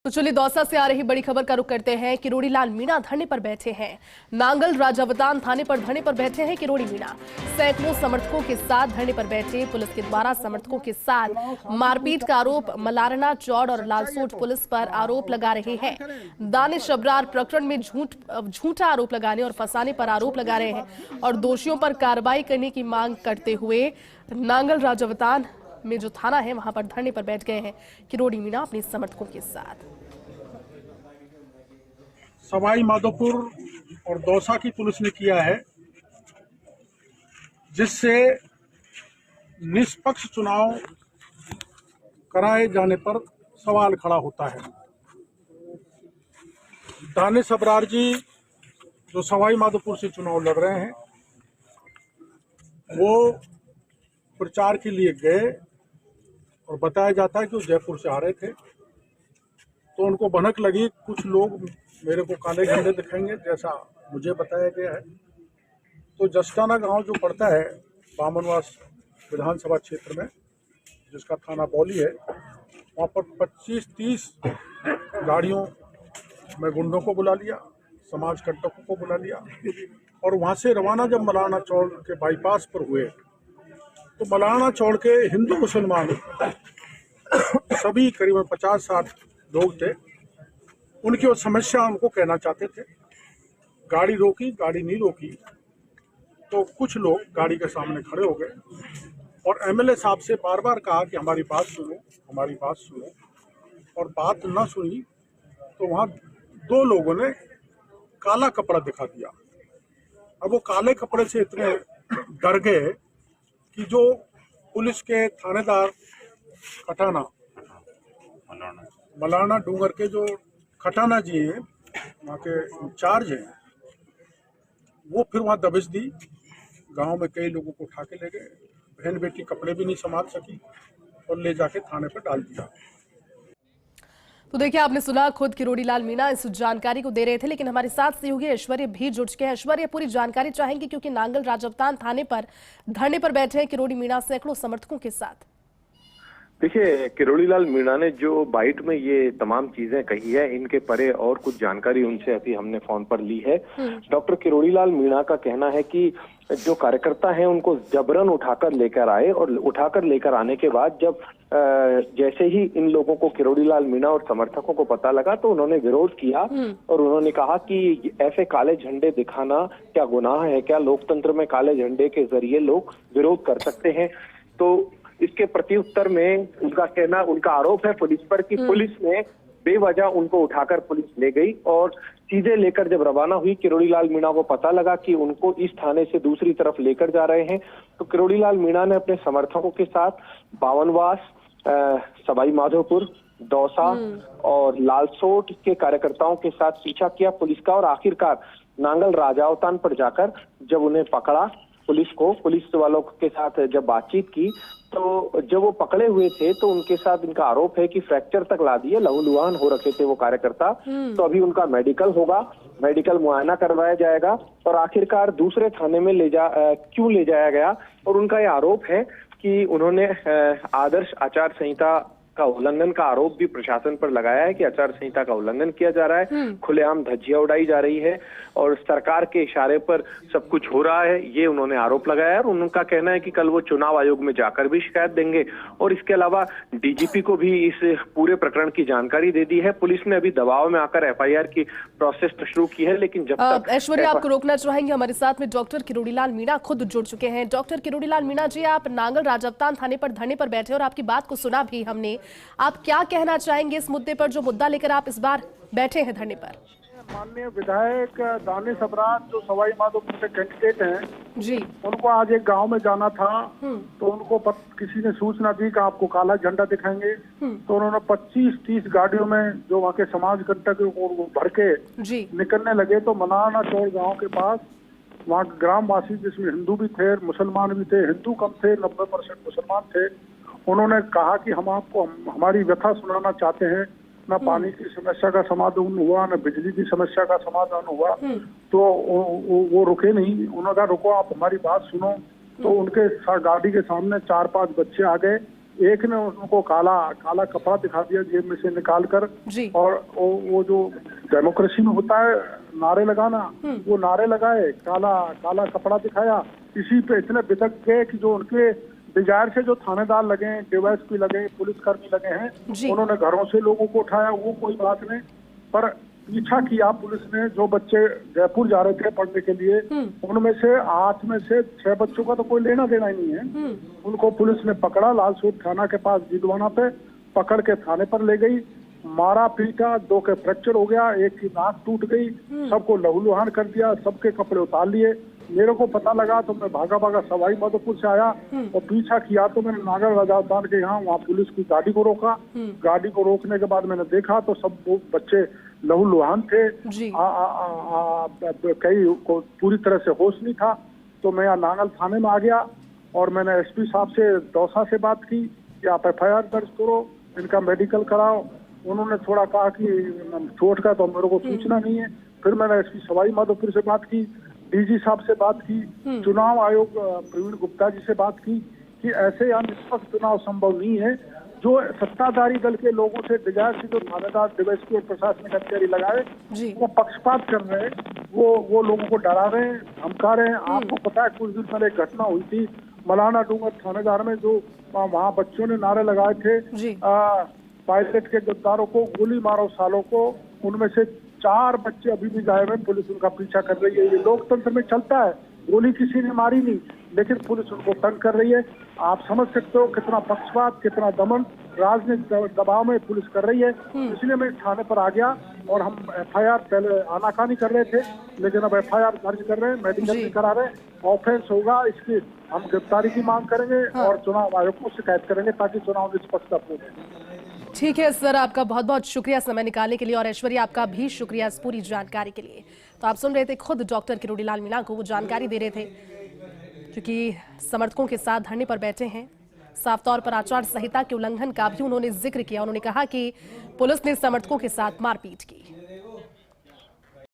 तो चलिए दौसा से आ रही बड़ी खबर का रुख करते हैं। किरोड़ी लाल मीणा धरने पर बैठे हैं। नांगल राजावतान थाने पर धरने पर बैठे हैं किरोड़ी मीणा। सैकड़ों समर्थकों के साथ धरने पर बैठे। पुलिस के द्वारा समर्थकों के साथ मारपीट का आरोप मलारना चौड़ और लालसोट पुलिस पर आरोप लगा रहे हैं। दानिश अबरार प्रकरण में झूठा आरोप लगाने और फंसाने पर आरोप लगा रहे हैं और दोषियों पर कार्रवाई करने की मांग करते हुए नांगल राजावतान में जो थाना है वहां पर धरने पर बैठ गए हैं किरोड़ी मीणा अपने समर्थकों के साथ। सवाई माधोपुर और दौसा की पुलिस ने किया है, जिससे निष्पक्ष चुनाव कराए जाने पर सवाल खड़ा होता है। दानिश अबरार जी जो सवाई माधोपुर से चुनाव लड़ रहे हैं, वो प्रचार के लिए गए और बताया जाता है कि वो जयपुर से आ रहे थे, तो उनको भनक लगी। कुछ लोग मेरे को काले झंडे दिखाएंगे, जैसा मुझे बताया गया है। तो जस्टाना गांव जो पड़ता है बामनवास विधानसभा क्षेत्र में, जिसका थाना बौली है, वहाँ पर 25-30 गाड़ियों में गुंडों को बुला लिया, समाज कंटकों को बुला लिया और वहाँ से रवाना जब मलारना चौड़ के बाईपास पर हुए, तो मलारना चौड़ के हिंदू मुसलमान सभी करीबन 50-60 लोग थे। उनकी वो समस्या उनको कहना चाहते थे। गाड़ी रोकी, गाड़ी नहीं रोकी, तो कुछ लोग गाड़ी के सामने खड़े हो गए और एमएलए साहब से बार बार कहा कि हमारी बात सुनो, हमारी बात सुनो, और बात न सुनी तो वहाँ दो लोगों ने काला कपड़ा दिखा दिया। अब वो काले कपड़े से इतने डर गए कि जो पुलिस के थानेदार खटाना मलारना डूंगर के जो खटाना जी हैं, वहाँ के इंचार्ज हैं, वो फिर वहाँ दबिश दी। गांव में कई लोगों को उठा के ले गए। बहन बेटी कपड़े भी नहीं संभाल सकी और ले जाके थाने पर डाल दिया। तो देखिए, आपने सुना, खुद किरोड़ी लाल मीणा इस जानकारी को दे रहे थे, लेकिन हमारे साथ सहयोगी ऐश्वर्य भी जुड़ चुके हैं। ऐश्वर्य, पूरी जानकारी चाहेंगे क्योंकि नांगल राजावतान थाने पर धरने पर बैठे हैं किरोड़ी मीणा सैकड़ों समर्थकों के साथ। देखिए, किरोड़ी लाल मीणा ने जो बाइट में ये तमाम चीजें कही है, इनके परे और कुछ जानकारी उनसे अभी हमने फोन पर ली है। डॉक्टर किरोड़ी लाल मीणा का कहना है कि जो कार्यकर्ता हैं उनको जबरन उठाकर लेकर आए और उठाकर लेकर आने के बाद जब जैसे ही इन लोगों को किरोड़ी लाल मीणा और समर्थकों को पता लगा तो उन्होंने विरोध किया और उन्होंने कहा कि ऐसे काले झंडे दिखाना क्या गुनाह है? क्या लोकतंत्र में काले झंडे के जरिए लोग विरोध कर सकते हैं? तो इसके प्रत्युत्तर में उनका आरोप है पुलिस पर कि पुलिस ने बेवजह उनको उठाकर पुलिस ले गई और चीजें लेकर जब रवाना हुई, किरोड़ी लाल मीणा को पता लगा कि उनको इस थाने से दूसरी तरफ लेकर जा रहे हैं, तो किरोड़ी लाल मीणा ने अपने समर्थकों के साथ बावनवास, सवाई माधोपुर, दौसा और लालसोट के कार्यकर्ताओं के साथ पीछा किया पुलिस का और आखिरकार नांगल राजावतान पर जाकर जब उन्हें पकड़ा, पुलिस वालों के साथ जब बातचीत की, तो जब वो पकड़े हुए थे तो उनके साथ इनका आरोप है कि फ्रैक्चर तक ला दिए, लहूलुहान हो रखे थे वो कार्यकर्ता। तो अभी उनका मेडिकल होगा, मेडिकल मुआयना करवाया जाएगा और आखिरकार दूसरे थाने में क्यों ले जाया गया। और उनका ये आरोप है कि उन्होंने आदर्श आचार संहिता का उल्लंघन का आरोप भी प्रशासन पर लगाया है कि आचार संहिता का उल्लंघन किया जा रहा है, खुलेआम धज्जियां उड़ाई जा रही है और सरकार के इशारे पर सब कुछ हो रहा है, ये उन्होंने आरोप लगाया है। और उनका कहना है कि कल वो चुनाव आयोग में जाकर भी शिकायत देंगे और इसके अलावा डीजीपी को भी इस पूरे प्रकरण की जानकारी दे दी है। पुलिस ने अभी दबाव में आकर एफआईआर की प्रोसेस तो शुरू की है, लेकिन जब तक ऐश्वर्य, आपको रोकना चाहेंगे, हमारे साथ में डॉक्टर किरोड़ी लाल मीणा खुद जुड़ चुके हैं। डॉक्टर किरोड़ी लाल मीणा जी, आप नांगल राजावतान थाने पर धरने पर बैठे और आपकी बात को सुना भी हमने। आप क्या कहना चाहेंगे इस मुद्दे पर, जो मुद्दा लेकर आप इस बार बैठे हैं धरने पर? माननीय विधायक दानिश अबरार जो सवाई माधोपुर के कैंडिडेट हैं जी, उनको आज एक गांव में जाना था, तो उनको किसी ने सूचना दी कि आपको काला झंडा दिखाएंगे। तो उन्होंने 25-30 गाड़ियों में जो वहाँ के समाज कंटक भर के निकलने लगे। तो मलारना चौड़ गाँव के पास वहाँ ग्रामवासी, जिसमें हिंदू भी थे, मुसलमान भी थे, हिंदू कम थे, 90% मुसलमान थे, उन्होंने कहा कि हम आपको हमारी व्यथा सुनाना चाहते हैं। न पानी की समस्या का समाधान हुआ, न बिजली की समस्या का समाधान हुआ। तो वो रुके नहीं, उन्होंने कहा रुको, आप हमारी बात सुनो। तो उनके गाड़ी के सामने 4-5 बच्चे आ गए एक ने उनको काला काला कपड़ा दिखा दिया जेब में से निकाल कर, जी। और वो जो डेमोक्रेसी में होता है नारे लगाना, वो नारे लगाए, काला काला कपड़ा दिखाया। इसी पे इतने बिदक गए कि जो उनके डिजायर से जो थानेदार लगे, डीवाईएसपी लगे, पुलिसकर्मी लगे हैं, उन्होंने घरों से लोगों को उठाया, वो कोई बात नहीं, पर पीछा किया पुलिस ने। जो बच्चे जयपुर जा रहे थे पढ़ने के लिए, उनमें से 8 में से 6 बच्चों का तो कोई लेना देना ही नहीं है। उनको पुलिस ने पकड़ा, लालसोट थाना के पास जींदवाना पे पकड़ के थाने पर ले गई, मारा पीटा, 2 के फ्रैक्चर हो गया, एक की नाक टूट गई, सबको लहूलुहान कर दिया, सबके कपड़े उतार लिए। मेरे को पता लगा तो मैं भागा भागा सवाई माधोपुर से आया और पीछा किया तो मैंने नागर राजावतान के यहाँ वहाँ पुलिस की गाड़ी को रोका। गाड़ी को रोकने के बाद मैंने देखा तो सब वो बच्चे लहूलुहान थे, कई को पूरी तरह से होश नहीं था। तो मैं यहाँ नांगल थाने में आ गया और मैंने एसपी साहब से दौसा से बात की कि आप FIR दर्ज करो, इनका मेडिकल कराओ। उन्होंने थोड़ा कहा कि चोट का तो मेरे को सूचना नहीं है। फिर मैंने एसपी सवाई माधोपुर से बात की, DG साहब से बात की, चुनाव आयोग प्रवीण गुप्ता जी से बात की कि ऐसे निष्पक्ष चुनाव संभव नहीं है। जो सत्ताधारी दल के लोगों से डिजायर से जो थानेदार, डीवाईएसपी और प्रशासनिक अधिकारी लगाए, वो पक्षपात कर रहे हैं, वो लोगों को डरा रहे हैं, धमका रहे हैं। आपको पता है कुछ दिन पहले एक घटना हुई थी मलाना डूंगर थानेदार में, जो वहाँ बच्चों ने नारे लगाए थे पायलट के गद्दारों को गोली मारो सालों को। उनमें से 4 बच्चे अभी भी गायब हैं, पुलिस उनका पीछा कर रही है। ये लोकतंत्र में चलता है, गोली किसी ने मारी नहीं, लेकिन पुलिस उनको तंग कर रही है। आप समझ सकते हो कितना पक्षपात, कितना दमन राजनीतिक दबाव में पुलिस कर रही है। इसलिए मैं थाने पर आ गया और हम FIR पहले आनाकानी कर रहे थे, लेकिन अब FIR दर्ज कर रहे हैं, मेडिकल भी करा रहे हैं। ऑफेंस होगा, इसकी हम गिरफ्तारी की मांग करेंगे और चुनाव आयोग को शिकायत करेंगे ताकि चुनाव निष्पक्षतापूर्ण हो। ठीक है सर, आपका बहुत बहुत शुक्रिया समय निकालने के लिए, और ऐश्वर्या आपका भी शुक्रिया इस पूरी जानकारी के लिए। तो आप सुन रहे थे खुद डॉक्टर किरोड़ी लाल मीणा को, वो जानकारी दे रहे थे क्योंकि समर्थकों के साथ धरने पर बैठे हैं। साफ तौर पर आचार संहिता के उल्लंघन का भी उन्होंने जिक्र किया। उन्होंने कहा कि पुलिस ने समर्थकों के साथ मारपीट की।